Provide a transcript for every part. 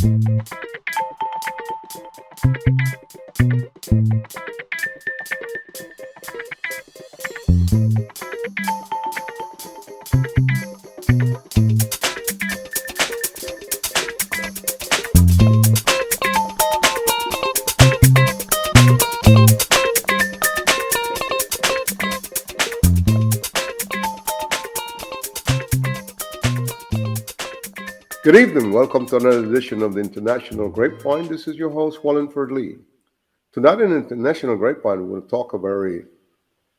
Good evening. Welcome to another edition of the International Grapevine. This is your host, Wallingford Lee. Tonight in International Grapevine, we're going to talk a very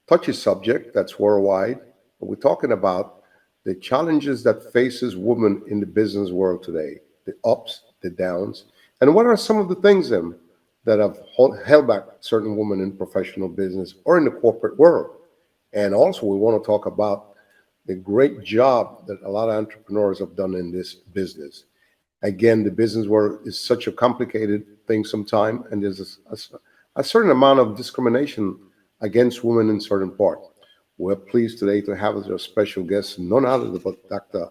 touchy subject that's worldwide. We're talking about the challenges that faces women in the business world today, the ups, the downs, and what are some of the things that have held back certain women in professional business or in the corporate world. And also, we want to talk about the great job that a lot of entrepreneurs have done in this business. Again, the business world is such a complicated thing sometimes, and there's a certain amount of discrimination against women in certain parts. We're pleased today to have as our special guest none other than Dr.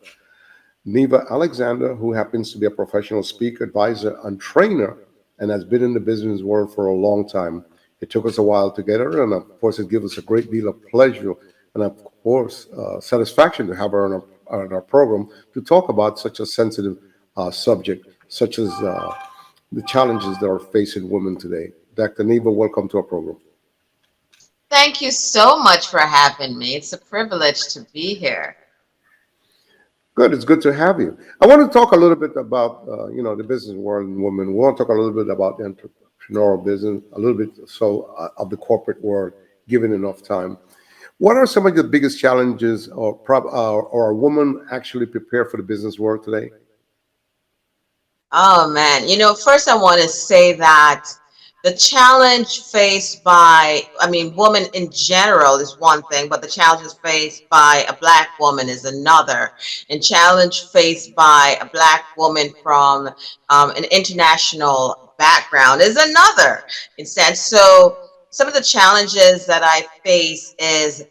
Neva Alexander, who happens to be a professional speaker, advisor, and trainer, and has been in the business world for a long time. It took us a while to get her, and of course, it gives us a great deal of pleasure and, of course, satisfaction to have her on our program to talk about such a sensitive subject, such as the challenges that are facing women today. Dr. Neva, welcome to our program. Thank you so much for having me. It's a privilege to be here. Good, it's good to have you. I want to talk a little bit about the business world and women. We want to talk a little bit about the entrepreneurial business, a little bit of the corporate world, given enough time. What are some of the biggest challenges, or are women actually prepared for the business world today? Oh man, first I want to say that the challenge faced by, women in general is one thing, but the challenges faced by a black woman is another. And challenge faced by a black woman from an international background is another. Instead, so some of the challenges that I face is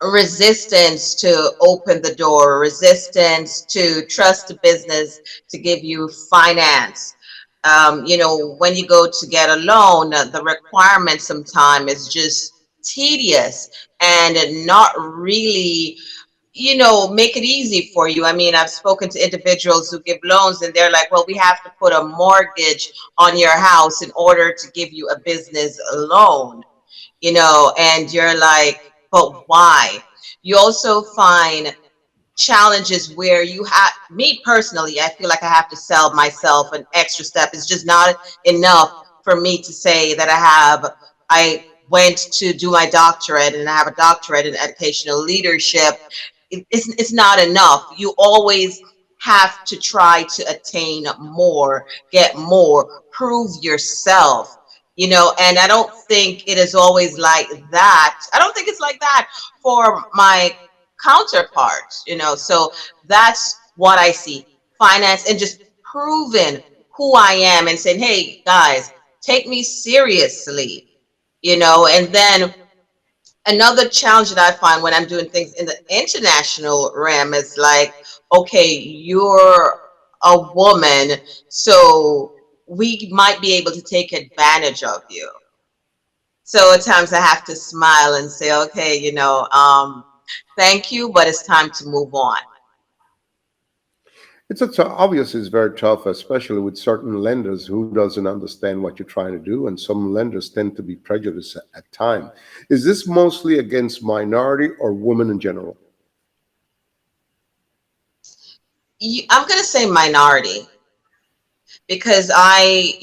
resistance to open the door, resistance to trust the business to give you finance. When you go to get a loan, the requirement sometimes is just tedious and not really, make it easy for you. I mean, I've spoken to individuals who give loans and they're like, well, we have to put a mortgage on your house in order to give you a business loan, and you're like, but why? You also find challenges where you have, me personally, I feel like I have to sell myself an extra step. It's just not enough for me to say that I went to do my doctorate and I have a doctorate in educational leadership. It's not enough. You always have to try to attain more, get more, prove yourself, and I don't think it is always like that. I don't think it's like that for my counterparts, so that's what I see. Finance and just proving who I am and saying, hey guys, take me seriously, and then another challenge that I find when I'm doing things in the international realm is like, okay, you're a woman, so we might be able to take advantage of you. So at times I have to smile and say, okay, thank you, but it's time to move on. Obviously it's very tough, especially with certain lenders who doesn't understand what you're trying to do, and some lenders tend to be prejudiced at time. Is this mostly against minority or women in general? I'm going to say minority because I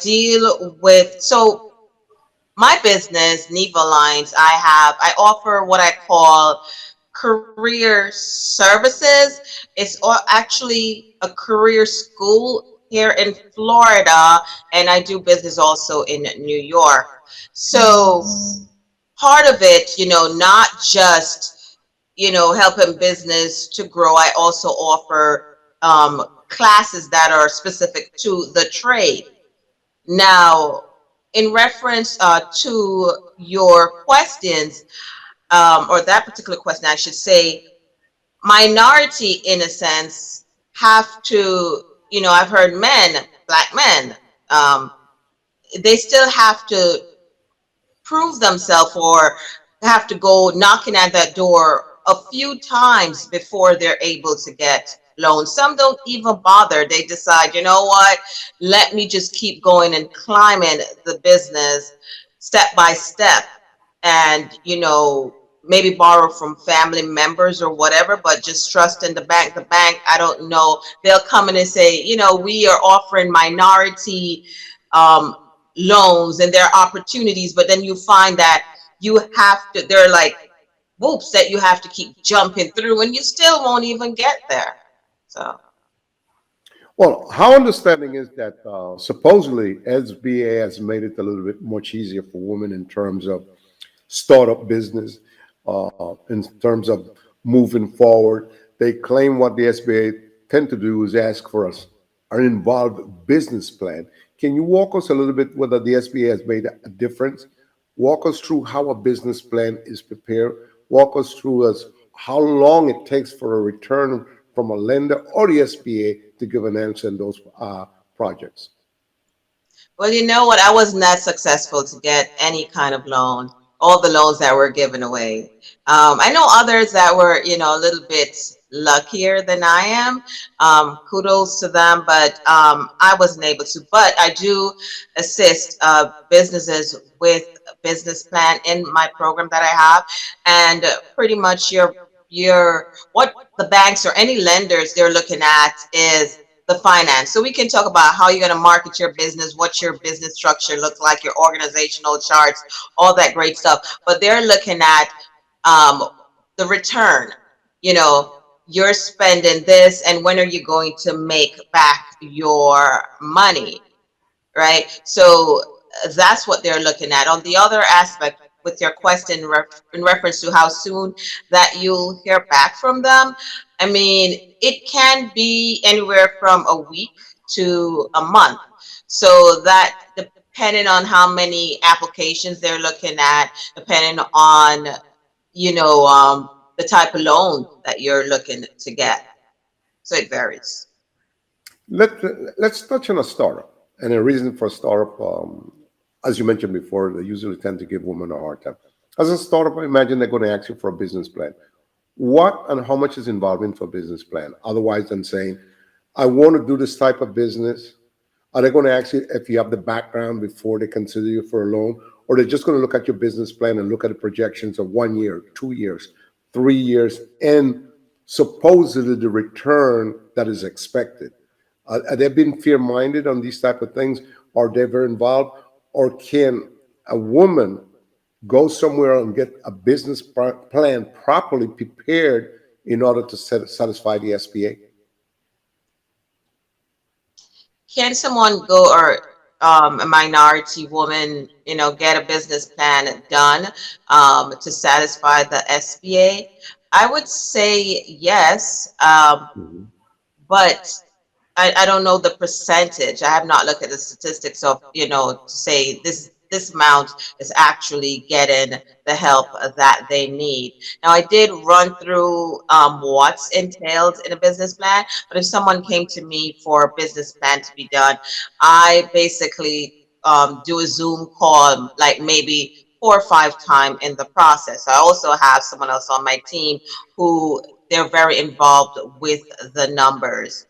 deal with, so my business, Neva Lines, I offer what I call career services. It's actually a career school here in Florida, and I do business also in New York. So part of it, not just, helping business to grow. I also offer classes that are specific to the trade. Now, in reference to your questions, or that particular question, I should say, minority, in a sense, have to, I've heard men, black men, um, they still have to prove themselves or have to go knocking at that door a few times before they're able to get loans. Some don't even bother. They decide, you know what, let me just keep going and climbing the business step by step, and maybe borrow from family members or whatever, but just trust in the bank. The bank, I don't know, they'll come in and say, we are offering minority um, loans and there are opportunities, but then you find that you have to, there are like whoops that you have to keep jumping through and you still won't even get there. So, Well, our understanding is that supposedly SBA has made it a little bit much easier for women in terms of startup business, in terms of moving forward. They claim what the SBA tend to do is ask for us an involved business plan. Can you walk us a little bit whether the SBA has made a difference? Walk us through how a business plan is prepared. Walk us through as how long it takes for a return from a lender or the SBA to give an answer in those projects. well, you know what? I wasn't that successful to get any kind of loan, all the loans that were given away. I know others that were, a little bit luckier than I am. Kudos to them, but I wasn't able to. But I do assist businesses with a business plan in my program that I have, and pretty much your what the banks or any lenders they're looking at is the finance. So we can talk about how you're going to market your business, what your business structure looks like, your organizational charts, all that great stuff. But they're looking at um, the return. You know, you're spending this, and when are you going to make back your money? Right? So that's what they're looking at. On the other aspect, with your question in reference to how soon that you'll hear back from them, I mean, it can be anywhere from a week to a month. So that depending on how many applications they're looking at, depending on, the type of loan that you're looking to get. So it varies. Let, let's touch on a startup. And a reason for a startup, as you mentioned before, they usually tend to give women a hard time. As a startup, imagine they're going to ask you for a business plan. What and how much is involved in for a business plan? Otherwise than saying, I want to do this type of business. Are they going to ask you if you have the background before they consider you for a loan? Or they're just going to look at your business plan and look at the projections of 1 year, 2 years, 3 years, and supposedly the return that is expected? Are they being fear-minded on these type of things? Are they very involved? Or can a woman go somewhere and get a business plan properly prepared in order to satisfy the SBA? Can someone go or a minority woman, get a business plan done to satisfy the SBA? I would say yes, Mhm. but I don't know the percentage. I have not looked at the statistics of, to say this amount is actually getting the help that they need. Now, I did run through what's entailed in a business plan, but if someone came to me for a business plan to be done, I basically do a Zoom call, like maybe 4 or 5 times in the process. I also have someone else on my team who they're very involved with the numbers.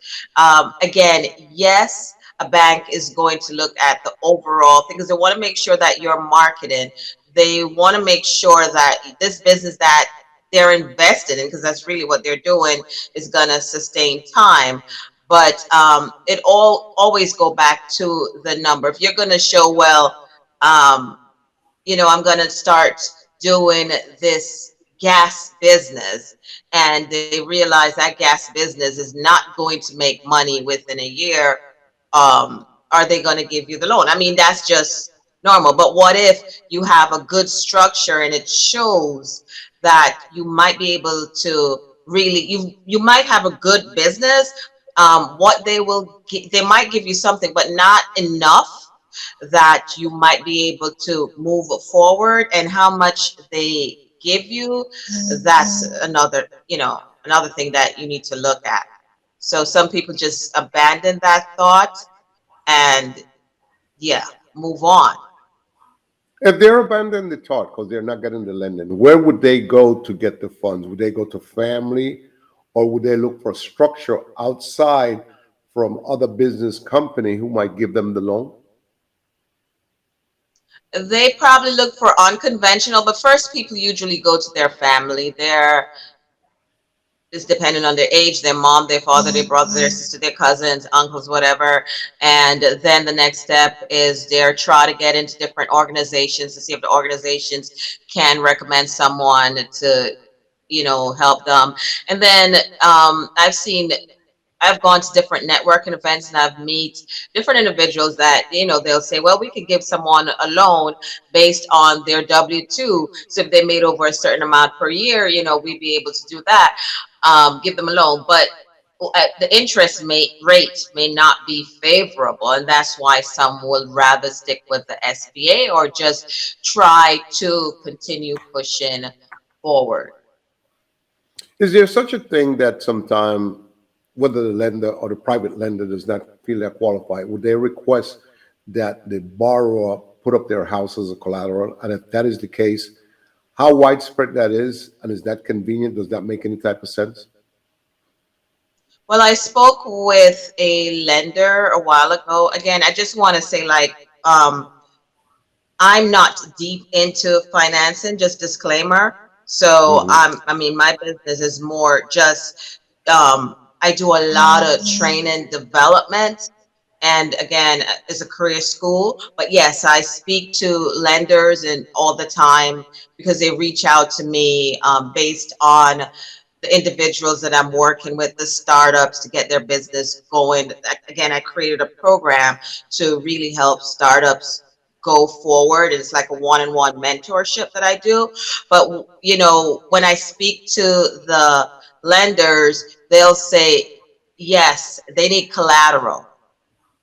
Again, yes, a bank is going to look at the overall thing because they want to make sure that you're marketing. They want to make sure that this business that they're invested in, because that's really what they're doing, is going to sustain time. But it all always go back to the number. If you're going to show, well, um, I'm going to start doing this gas business, and they realize that gas business is not going to make money within a year, are they going to give you the loan? I mean, that's just normal. But what if you have a good structure and it shows that you might be able to really, you might have a good business. What they might give you something, but not enough that you might be able to move forward, and how much they give you, that's another thing that you need to look at. So some people just abandon that thought and yeah, move on. If they're abandoning the thought because they're not getting the lending, where would they go to get the funds? Would they go to family, or would they look for structure outside from other business company who might give them the loan? They probably look for unconventional, but first people usually go to their family. Their It's depending on their age, their mom, their father, their brother, their sister, their cousins, uncles, whatever. And then the next step is they're try to get into different organizations to see if the organizations can recommend someone to, help them. And then I've gone to different networking events and I've meet different individuals that, they'll say, well, we could give someone a loan based on their W-2. So if they made over a certain amount per year, we'd be able to do that, give them a loan. But the rate may not be favorable. And that's why some will rather stick with the SBA or just try to continue pushing forward. Is there such a thing that sometime, whether the lender or the private lender does not feel they're qualified, would they request that the borrower put up their house as a collateral? And if that is the case, how widespread that is, and is that convenient? Does that make any type of sense? Well, I spoke with a lender a while ago. Again, I just want to say, like, I'm not deep into financing, just disclaimer. So, Hmm. I mean, my business is more just, I do a lot of training development. And again, it's a career school. But yes, I speak to lenders and all the time because they reach out to me based on the individuals that I'm working with, the startups to get their business going. Again, I created a program to really help startups go forward. It's like a one-on-one mentorship that I do. But when I speak to the lenders, they'll say, yes, they need collateral,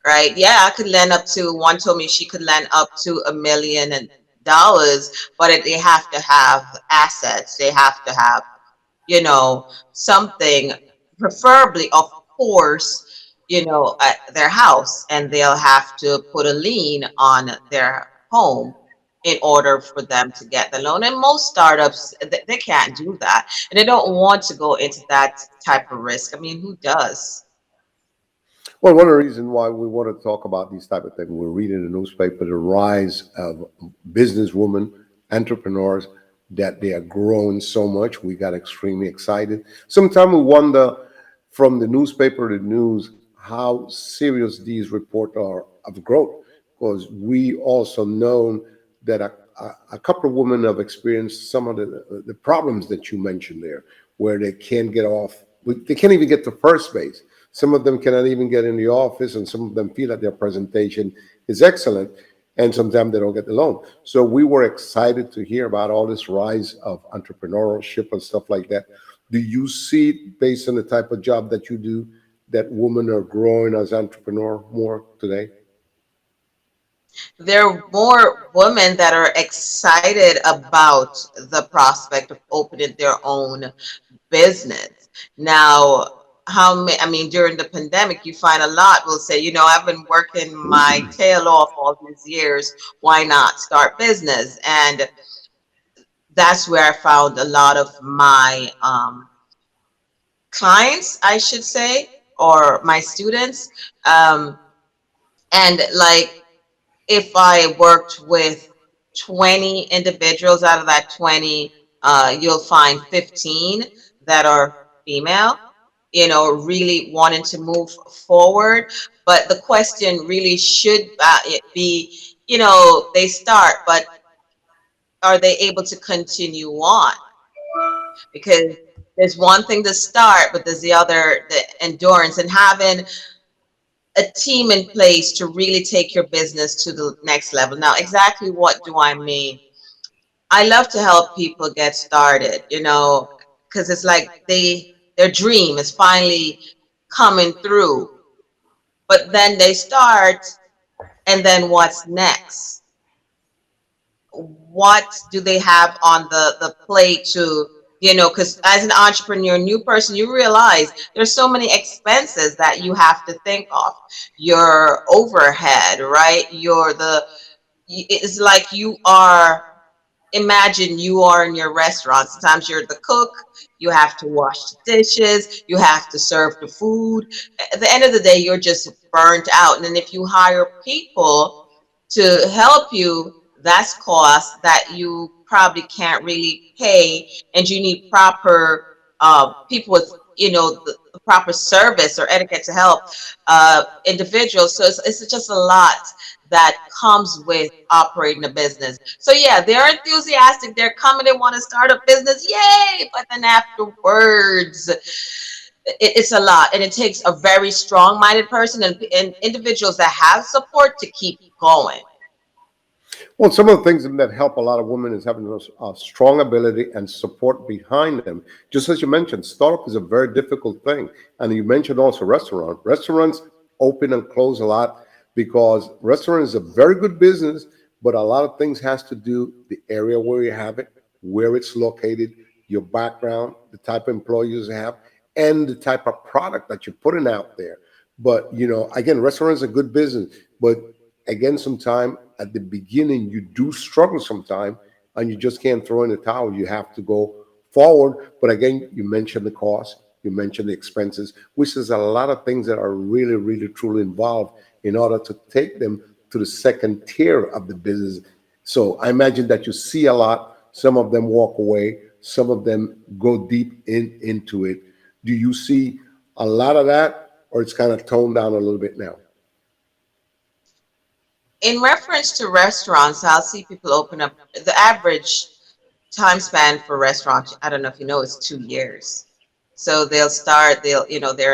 right? Yeah, I could lend up to, one told me she could lend up to $1 million, but they have to have assets. They have to have you know, something, preferably, of course, at their house, and they'll have to put a lien on their home in order for them to get the loan. And most startups, they can't do that. And they don't want to go into that type of risk. I mean, who does? Well, one of the reasons why we want to talk about these type of things, we're reading the newspaper, the rise of businesswomen, entrepreneurs, that they are growing so much. We got extremely excited. Sometimes we wonder from the newspaper to the news how serious these reports are of growth, because we also know that a couple of women have experienced some of the problems that you mentioned there, where they can't get off, they can't even get to first base. Some of them cannot even get in the office, and some of them feel that their presentation is excellent, and sometimes they don't get the loan. So we were excited to hear about all this rise of entrepreneurship and stuff like that. Do you see, based on the type of job that you do, that women are growing as entrepreneur more today? There are more women that are excited about the prospect of opening their own business. Now, how many, I mean, during the pandemic, you find a lot will say, I've been working my tail off all these years. Why not start business? And that's where I found a lot of my clients, I should say, or my students. Um, and like, if I worked with 20 individuals, out of that 20, you'll find 15 that are female, really wanting to move forward. But the question really should it be, they start, but are they able to continue on? Because there's one thing to start, but there's the other, the endurance, and having a team in place to really take your business to the next level. Now, exactly what do I mean? I love to help people get started, because it's like their dream is finally coming through. But then they start, and then what's next? What do they have on the plate to because as an entrepreneur, new person, you realize there's so many expenses that you have to think of. Your overhead, right? It's like you are, imagine you are in your restaurant. Sometimes you're the cook, you have to wash the dishes, you have to serve the food. At the end of the day, you're just burnt out. And then if you hire people to help you, that's cost that you probably can't really pay, and you need proper people with the proper service or etiquette to help individuals. So it's just a lot that comes with operating a business. So yeah, they're enthusiastic, they're coming, they want to start a business, yay, but then afterwards it's a lot, and it takes a very strong-minded person and individuals that have support to keep going. Well, some of the things that help a lot of women is having a strong ability and support behind them. Just as you mentioned, startup is a very difficult thing. And you mentioned also restaurant. Restaurants open and close a lot because restaurant is a very good business, but a lot of things has to do the area where you have it, where it's located, your background, the type of employees you have, and the type of product that you're putting out there. But again, restaurants are good business, but again, sometime at the beginning you do struggle sometime, and you just can't throw in the towel. You have to go forward. But again, you mentioned the cost, you mentioned the expenses, which is a lot of things that are really, really, truly involved in order to take them to the second tier of the business. So I imagine that you see a lot. Some of them walk away, some of them go deep into it. Do you see a lot of that, or it's kind of toned down a little bit now? In reference to restaurants, I'll see people open up. The average time span for restaurants, I don't know if you know, is 2 years. So they're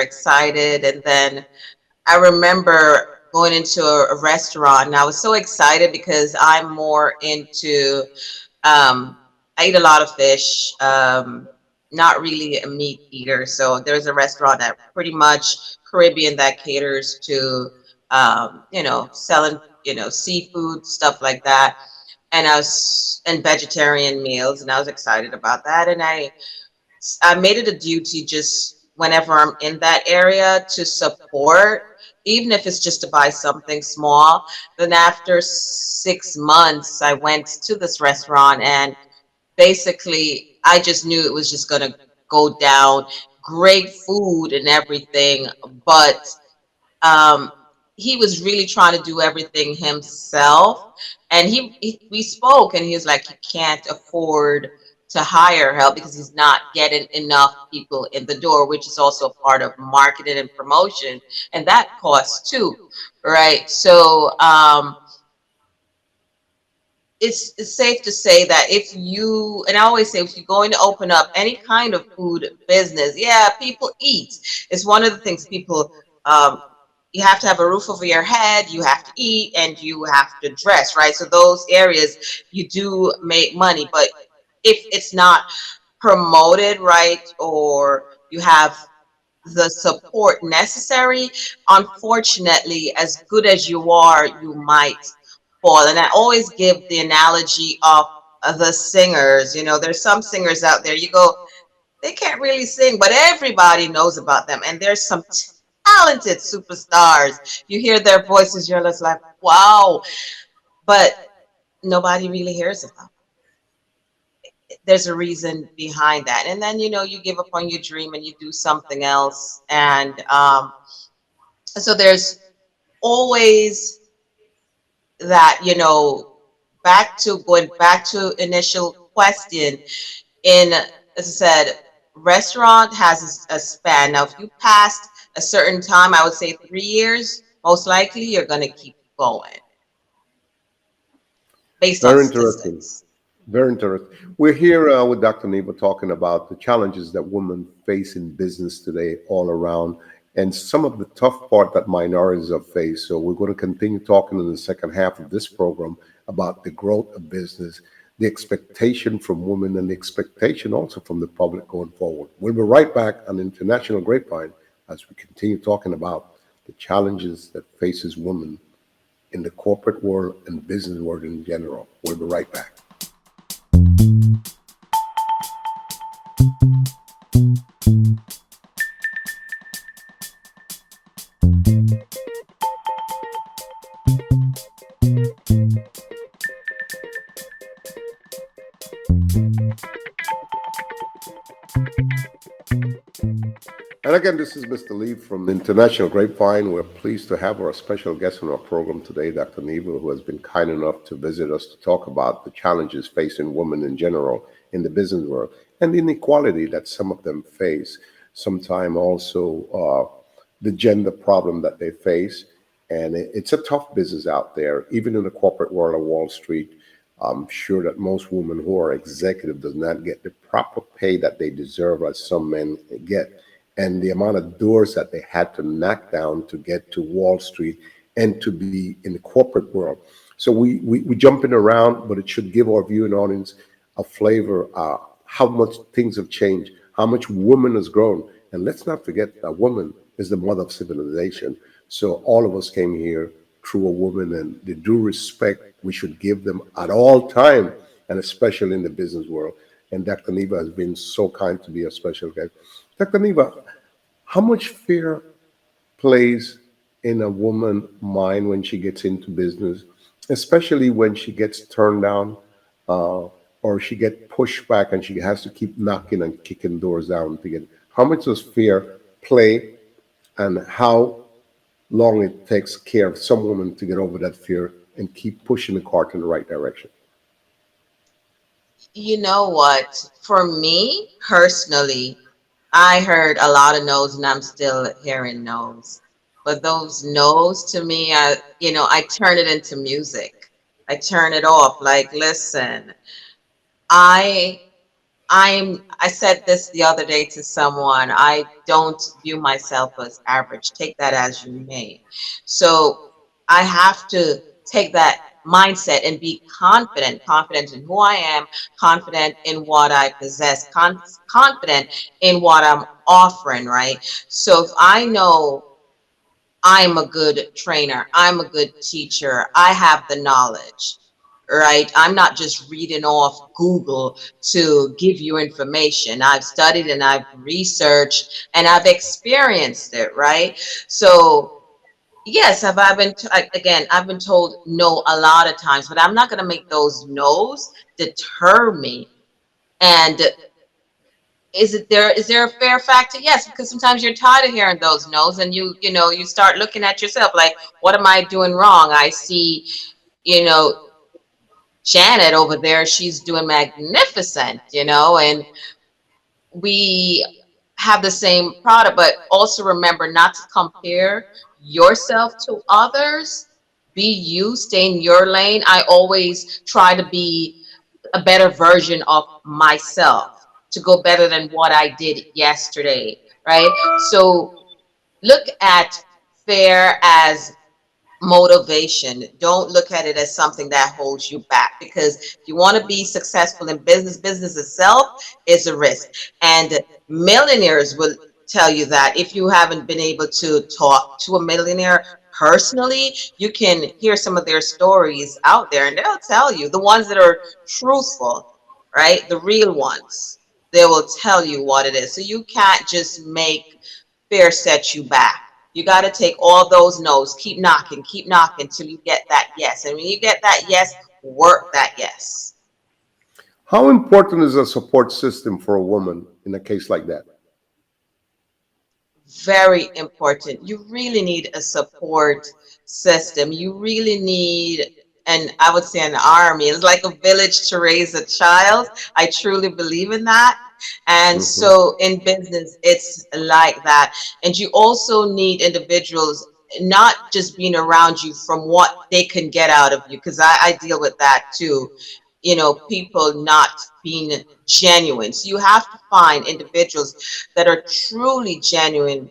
excited. And then I remember going into a restaurant, and I was so excited because I'm more into, um, I eat a lot of fish, not really a meat eater. So there's a restaurant that pretty much Caribbean that caters to, selling, seafood, stuff like that. And and vegetarian meals, and I was excited about that. And I made it a duty just whenever I'm in that area to support, even if it's just to buy something small. Then after 6 months, I went to this restaurant, and basically I just knew it was just gonna go down. Great food and everything, but um, he was really trying to do everything himself. And we spoke, and he was like, he can't afford to hire help because he's not getting enough people in the door, which is also a part of marketing and promotion, and that costs too, right? So it's safe to say that if you, and I always say, if you're going to open up any kind of food business, yeah, people eat. It's one of the things people, um, you have to have a roof over your head, you have to eat, and you have to dress, right? So those areas you do make money, but if it's not promoted right, or you have the support necessary, unfortunately, as good as you are, you might fall. And I always give the analogy of the singers. There's some singers out there, you go, they can't really sing, but everybody knows about them. And there's some talented superstars. You hear their voices, you're just like, wow, but nobody really hears about it. There's a reason behind that. And then, you give up on your dream and you do something else. And so there's always that, going back to initial question, in, as I said, restaurant has a span. Now, if you passed a certain time, I would say 3 years, most likely you're going to keep going based on Very interesting. statistics. Very interesting. We're here with Dr. Neva talking about the challenges that women face in business today all around, and some of the tough part that minorities have faced. So we're going to continue talking in the second half of this program about the growth of business, the expectation from women, and the expectation also from the public going forward. We'll be right back on International Grapevine as we continue talking about the challenges that faces women in the corporate world and business world in general. We'll be right back. again, this is Mr. Lee from the International Grapevine. We're pleased to have our special guest on our program today, Dr. Neva, who has been kind enough to visit us to talk about the challenges facing women in general in the business world and the inequality that some of them face. Sometime also the gender problem that they face. And it's a tough business out there, even in the corporate world of Wall Street. I'm sure that most women who are executive does not get the proper pay that they deserve as some men get. And the amount of doors that they had to knock down to get to Wall Street and to be in the corporate world. So we jumping around, but it should give our viewing audience a flavor how much things have changed, how much woman has grown. And let's not forget that woman is the mother of civilization. So all of us came here through a woman, and the due respect we should give them at all time, and especially in the business world. And Dr. Neva has been so kind to be a special guest. Dr. Neva, how much fear plays in a woman's mind when she gets into business, especially when she gets turned down or she gets pushed back and she has to keep knocking and kicking doors down to get. How much does fear play, and how long it takes care of some women to get over that fear and keep pushing the cart in the right direction? You know what? For me personally, I heard a lot of no's and I'm still hearing no's. But those no's to me, I turn it into music. I turn it off. Like, listen, I I said this the other day to someone. I don't view myself as average. Take that as you may. So I have to take that mindset and be confident in who I am, confident in what I possess, confident in what I'm offering, right? So if I know I'm a good trainer, I'm a good teacher, I have the knowledge, right? I'm not just reading off Google to give you information. I've studied and I've researched and I've experienced it, right? So yes, have I been again, I've been told no a lot of times, but I'm not going to make those no's deter me. And is there a fair factor? Yes, because sometimes you're tired of hearing those no's and you start looking at yourself like, what am I doing wrong? I see, you know, Janet over there, she's doing magnificent, and we have the same product, but also remember not to compare yourself to others. Be you, stay in your lane. I always try to be a better version of myself, to go better than what I did yesterday, right? So look at fair as motivation. Don't look at it as something that holds you back, because if you want to be successful in business, business itself is a risk. And millionaires will tell you that. If you haven't been able to talk to a millionaire personally, you can hear some of their stories out there and they'll tell you, the ones that are truthful, right? The real ones. They will tell you what it is. So you can't just make fear set you back. You got to take all those no's, keep knocking till you get that yes. And when you get that yes, work that yes. How important is a support system for a woman in a case like that? Very important. You really need a support system. You really need, and I would say, an army. It's like a village to raise a child. I truly believe in that. And Hmm. so in business, it's like that. And you also need individuals not just being around you from what they can get out of you, because I deal with that too. People not being genuine. So you have to find individuals that are truly genuine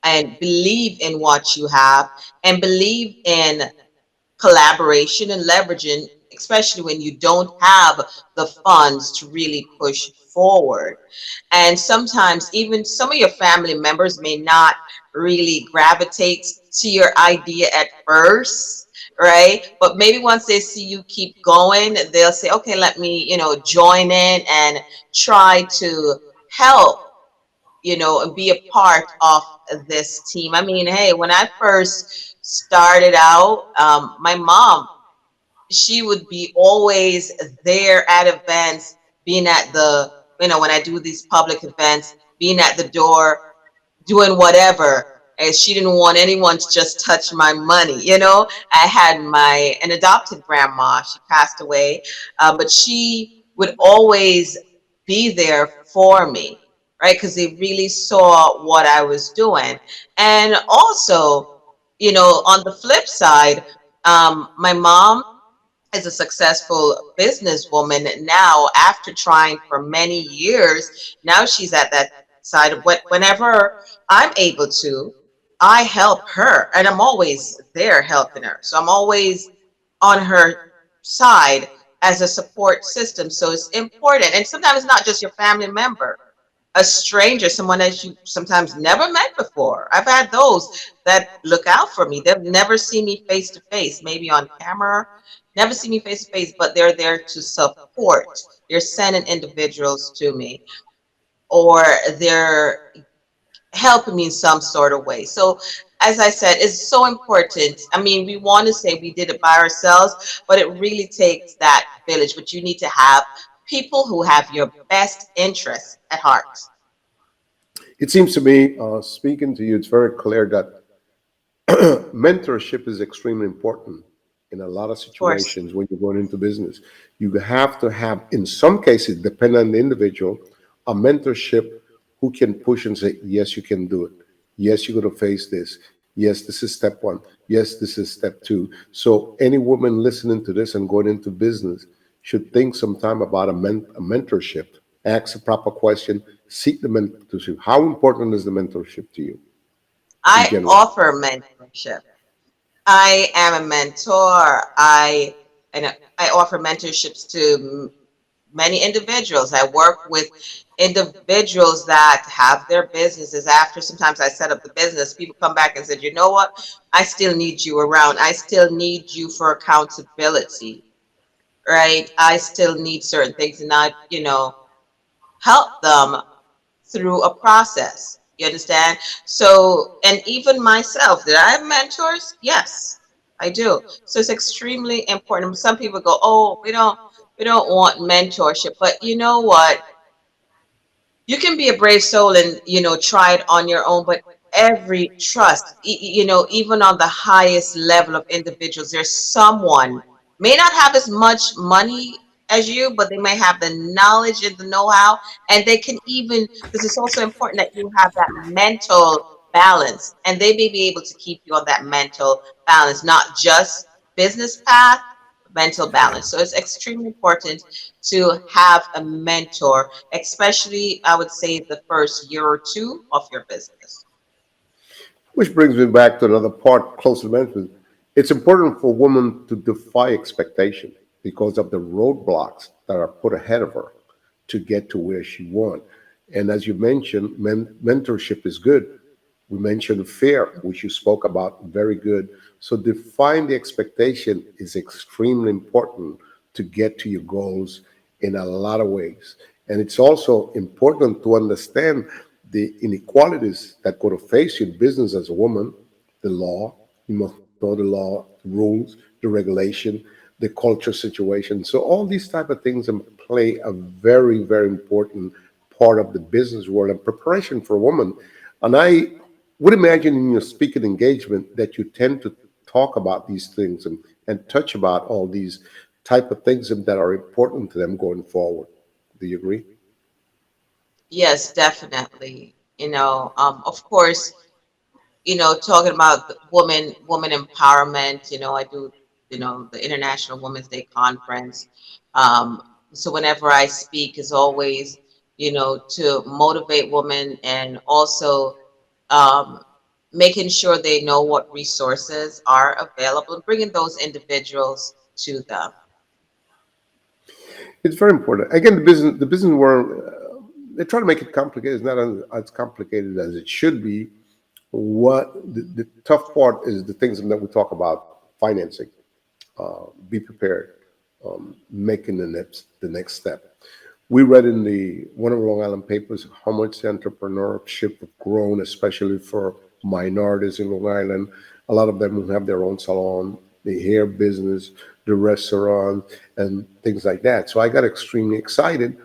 and believe in what you have and believe in collaboration and leveraging, especially when you don't have the funds to really push forward. And sometimes even some of your family members may not really gravitate to your idea at first, right? But maybe once they see you keep going, they'll say, okay, let me, join in and try to help, and be a part of this team. I mean, hey, when I first started out, my mom, she would be always there at events, being at the, when I do these public events, being at the door, doing whatever. And she didn't want anyone to just touch my money. I had an adopted grandma. She passed away, but she would always be there for me, right? Because they really saw what I was doing. And also, on the flip side, my mom is a successful businesswoman now after trying for many years. Now she's at that side of whenever I'm able to, I help her and I'm always there helping her. So I'm always on her side as a support system. So it's important. And sometimes it's not just your family member, a stranger, someone that you sometimes never met before. I've had those that look out for me. They've never seen me face to face, maybe on camera, never see me face to face, but they're there to support. They're sending individuals to me, or they're helping me in some sort of way. So, as I said, it's so important. I mean, we want to say we did it by ourselves, but it really takes that village. But you need to have people who have your best interests at heart. It seems to me, speaking to you, it's very clear that mentorship is extremely important in a lot of Of course. situations when you're going into business. You have to have, in some cases, depending on the individual, a mentorship who can push and say, yes, you can do it. Yes, you're going to face this. Yes, this is step one. Yes, this is step two. So, any woman listening to this and going into business should think sometime about a mentorship. Ask a proper question, seek the mentorship. How important is the mentorship to you in I general? offer mentorship. I am a mentor. I offer mentorships to many individuals. I work with individuals that have their businesses. After sometimes I set up the business, people come back and said, you know what? I still need you around. I still need you for accountability, right? I still need certain things, and I, help them through a process. You understand? So, and even myself, did I have mentors? Yes, I do. So it's extremely important. Some people go, "Oh, we don't want mentorship," but you know what? You can be a brave soul and try it on your own, but every trust, even on the highest level of individuals, there's someone may not have as much money as you, but they may have the knowledge and the know-how, and they can even, because it's also important that you have that mental balance, and they may be able to keep you on that mental balance, not just business path, mental balance. So it's extremely important to have a mentor, especially I would say the first year or two of your business. Which brings me back to another part closely mentioned. It's important for women to defy expectation because of the roadblocks that are put ahead of her to get to where she wants. And as you mentioned, mentorship is good. We mentioned fear, which you spoke about, very good. So define the expectation is extremely important to get to your goals in a lot of ways. And it's also important to understand the inequalities that go to face your business as a woman, the law, you must know the law, the rules, the regulation, the culture situation. So all these type of things play a very, very important part of the business world and preparation for a woman. And I would imagine in your speaking engagement that you tend to talk about these things and touch about all these type of things that are important to them going forward. Do you agree? Yes, definitely. Of course, talking about the woman empowerment, I do, the International Women's Day Conference. Um, so whenever I speak is always, to motivate women and also um, making sure they know what resources are available and bringing those individuals to them. It's very important. Again, the business world, they try to make it complicated. It's not as complicated as it should be. What the tough part is the things that we talk about financing. Be prepared, making the next step. We read in the one of the Long Island papers how much entrepreneurship have grown, especially for minorities in Long Island. A lot of them who have their own salon, the hair business, the restaurant, and things like that. So I got extremely excited.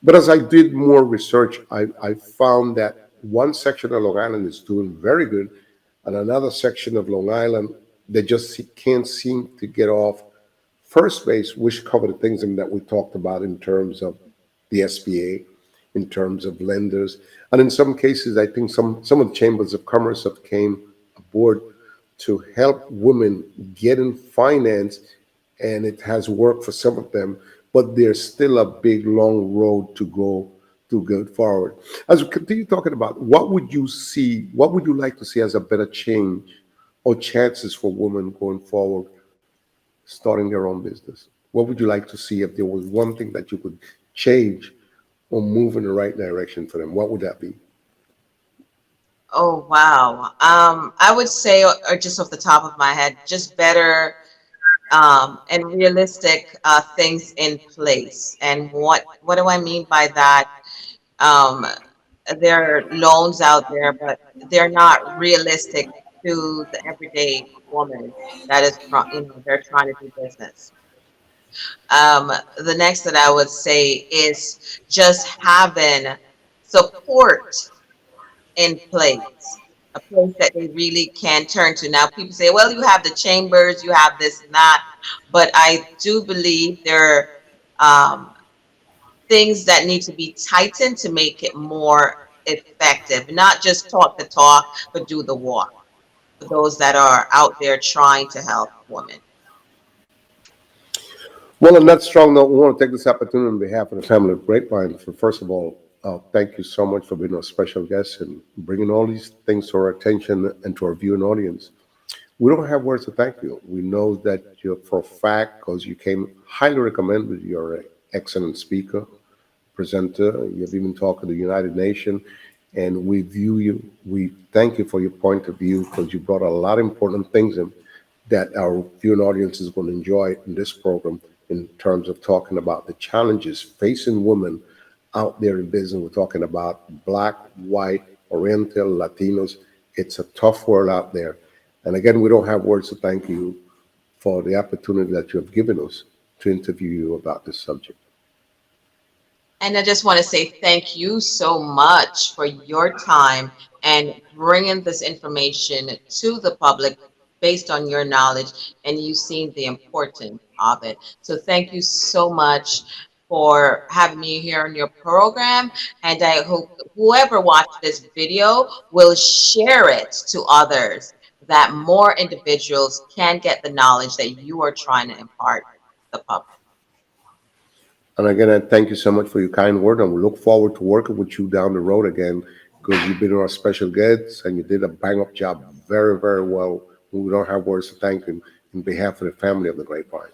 But as I did more research, I found that one section of Long Island is doing very good, and another section of Long Island they just can't seem to get off first base, which cover the things that we talked about in terms of the SBA, in terms of lenders, and in some cases, I think some of the chambers of commerce have came aboard to help women get in finance, and it has worked for some of them, but there's still a big long road to go to go forward. As we continue talking about, what would you see, what would you like to see as a better change or chances for women going forward starting their own business? What would you like to see if there was one thing that you could change or move in the right direction for them? What would that be? Oh, wow. I would say, or just off the top of my head, just better and realistic things in place. And what do I mean by that? Um, there are loans out there, but they're not realistic to the everyday woman that is, they're trying to do business. The next that I would say is just having support in place, a place that they really can turn to. Now, people say, well, you have the chambers, you have this and that, but I do believe there are things that need to be tightened to make it more effective. Not just talk the talk, but do the walk for those that are out there trying to help women. Well, on that strong note, we want to take this opportunity on behalf of the family of Grapevine for, first of all, thank you so much for being our special guest and bringing all these things to our attention and to our viewing audience. We don't have words to thank you. We know that you're for a fact, because you came highly recommended. You're an excellent speaker, presenter. You've even talked to the United Nations, and we view you. We thank you for your point of view, because you brought a lot of important things in that our viewing audience is going to enjoy in this program in terms of talking about the challenges facing women out there in business. We're talking about black, white, Oriental, Latinos. It's a tough world out there. And again, we don't have words to thank you for the opportunity that you have given us to interview you about this subject. And I just want to say thank you so much for your time and bringing this information to the public based on your knowledge, and you've seen the importance of it. So thank you so much for having me here on your program. And I hope whoever watched this video will share it to others, that more individuals can get the knowledge that you are trying to impart to the public. And again, I thank you so much for your kind word, and we look forward to working with you down the road again, because you've been our special guest and you did a bang up job very, very well. We don't have words to thank you in behalf of the family of the Grapevine.